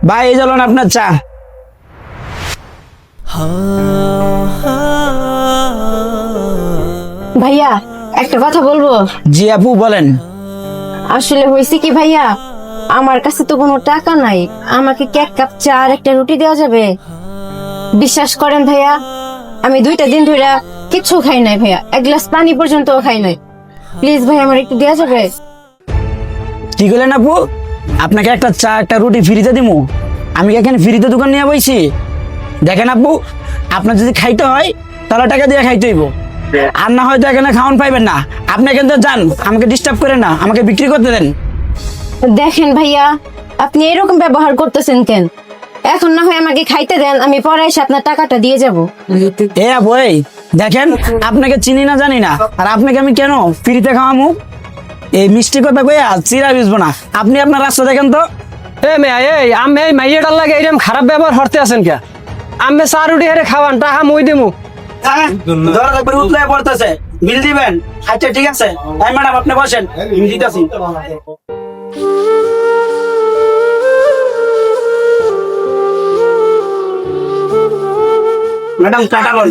ভাই এই চলুন আপনার চা। ভাইয়া একটা কথা বলবো? জি আপু বলেন। আসলে হয়েছে কি ভাইয়া, আমার কাছে তো কোনো টাকা নাই, আমাকে কি 1 কাপ চা আর একটা রুটি দেওয়া যাবে? বিশ্বাস করেন ভাইয়া, আমি 2টা দিন ধরে কিচ্ছু খাই নাই ভাইয়া, 1 গ্লাস পানি পর্যন্তও খাই নাই। প্লিজ ভাই আমার একটু দেওয়া যাবে? কি করলেন আপু? আপনাকে একটা চা একটা রুটি ফ্রিতে দিমু? আমি কি এখানে ফ্রিতে দোকান নিয়ে বইছি? দেখেন আপু, আপনার যদি খাইতে হয় তাহলে টাকা দিয়ে খাইতে হইব, আর না হয়তো এখানে খাওয়ান পাইবেন না। আপনি এখান থেকে যান, আমাকে ডিস্টার্ব করেন না, আমাকে বিক্রি করতে দেন। দেখেন ভাইয়া, আপনি এরকম ব্যবহার করতেছেন কেন? এখন না হয় আমাকে খাইতে দেন, আমি পরে এসে আপনার টাকাটা দিয়ে যাব। এ আপু এই দেখেন, আপনাকে চিনি না জানি না, আর আপনাকে আমি কেন ফ্রিতে খাওয়ামু? এই মিষ্টি কথা কইয়া চিরা বুঝবো না। আপনি আপনার রাস্তা দেখেন তো। আমি এই মাইয়াটার লাগে এরকম খারাপ ব্যবহার হরতে আছেন কে? আমি চা রুটি হেরে খাওয়ান, টাকা মই দিমু। ধরা একবার উতলায় পড়তেছে, বিল দিবেন? আচ্ছা ঠিক আছে, এই ম্যাডাম আপনি বসেন, আমি দিতেছি। ম্যাডাম টাটা লন।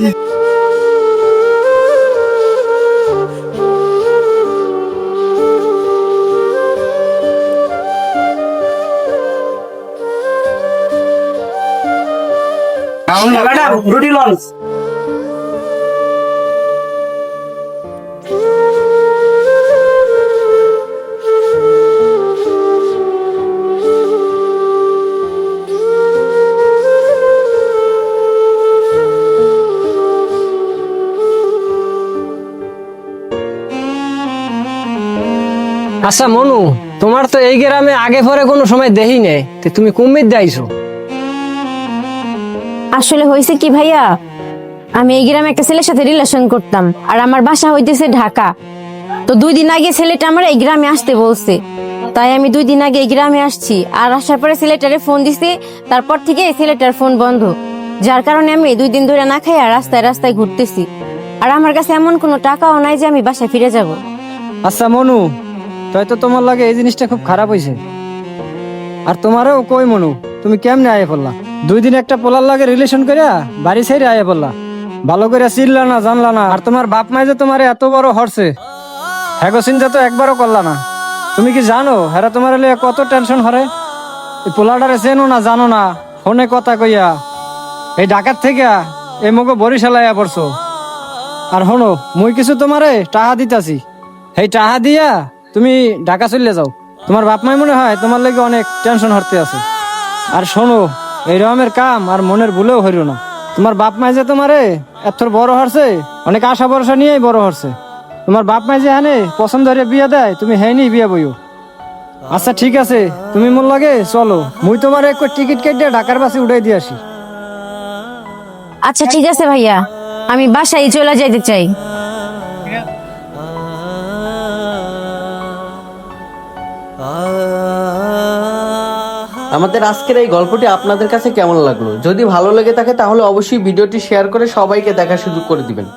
ম্যাডাম রুটি লন। আচ্ছা মনু, তোমার তো এই গ্রামে আগে পরে কোনো সময় দেখি নেই, তুমি কুমির দাইছো। আসলে হয়েছে কি ভাইয়া, আমি এই গ্রামে একটা ছেলের সাথে রিলেশন করতাম, আর আমার বাসা হইতেছে ঢাকা। তো 2 দিন আগে ছেলেটা আমার এই গ্রামে আসতে বলছে, তাই আমি 2 দিন আগে এই গ্রামে আসছি। আর আসার পরে ছেলেটারে ফোন দিছি, তারপর থেকে এই ছেলেটার ফোন বন্ধ, যার কারণে আমি 2 দিন ধরে না খাই আর রাস্তায় রাস্তায় ঘুরতেছি। আর আমার কাছে এমন কোনো টাকাও নাই যে আমি বাসায় ফিরে যাব। আচ্ছা মনু, তাই তো তোমার লাগে এই জিনিসটা খুব খারাপ হয়েছে। আর তোমারও কই মনু, তুমি কেমনে আয়ে পড়লা? 2 দিন একটা পোলার লাগে রিলেশন করিয়া বাড়ি ছেড়ে আয়ে পড়লা, ভালো করে চিনলা না জানলা না। আর তোমার বাপ মাই যে তোমার এত বড় হরছে, হ্যাগো চিন্তা তো একবারও করলা না। তুমি কি জানো হেরা তোমার লিয়ে কত টেনশন হরে? এই পোলাটারে চেনো না জানো না, ফোনে কথা কইয়া এই ঢাকার থেকে এই মগো বরিশাল আইয়া পড়ছো। আর হনো, মুই কিছু তোমারে টাহা দিতাছি, এই টাহা দিয়া তুমি ঢাকা চলে যাও। তোমার বাপ মাই মনে হয় তোমার লাগে অনেক টেনশন হরতে আছে। আর শোনো, এই রকমের কাম আর মনের ভুলেও হইল না। তোমার বাপ মাই যে তোমারে এত বড় হরছে, অনেক আশা ভরসা নিয়েই বড় হরছে। তোমার বাপ মাই যে হানে পছন্দ হয়ে বিয়া দেয়, তুমি হেনি বিয়া বইও। আচ্ছা ঠিক আছে, তুমি মোর লাগে চলো, মুই তোমার এক টিকিট কেটে ঢাকার বাসে উঠাই দিয়ে আসি। আচ্ছা ঠিক আছে ভাইয়া, আমি বাসায় চলে যাইতে চাই। আমাদের আজকের এই গল্পটি আপনাদের কাছে কেমন লাগলো? যদি ভালো লেগে থাকে তাহলে অবশ্যই ভিডিওটি শেয়ার করে সবাইকে দেখার সুযোগ করে দিবেন।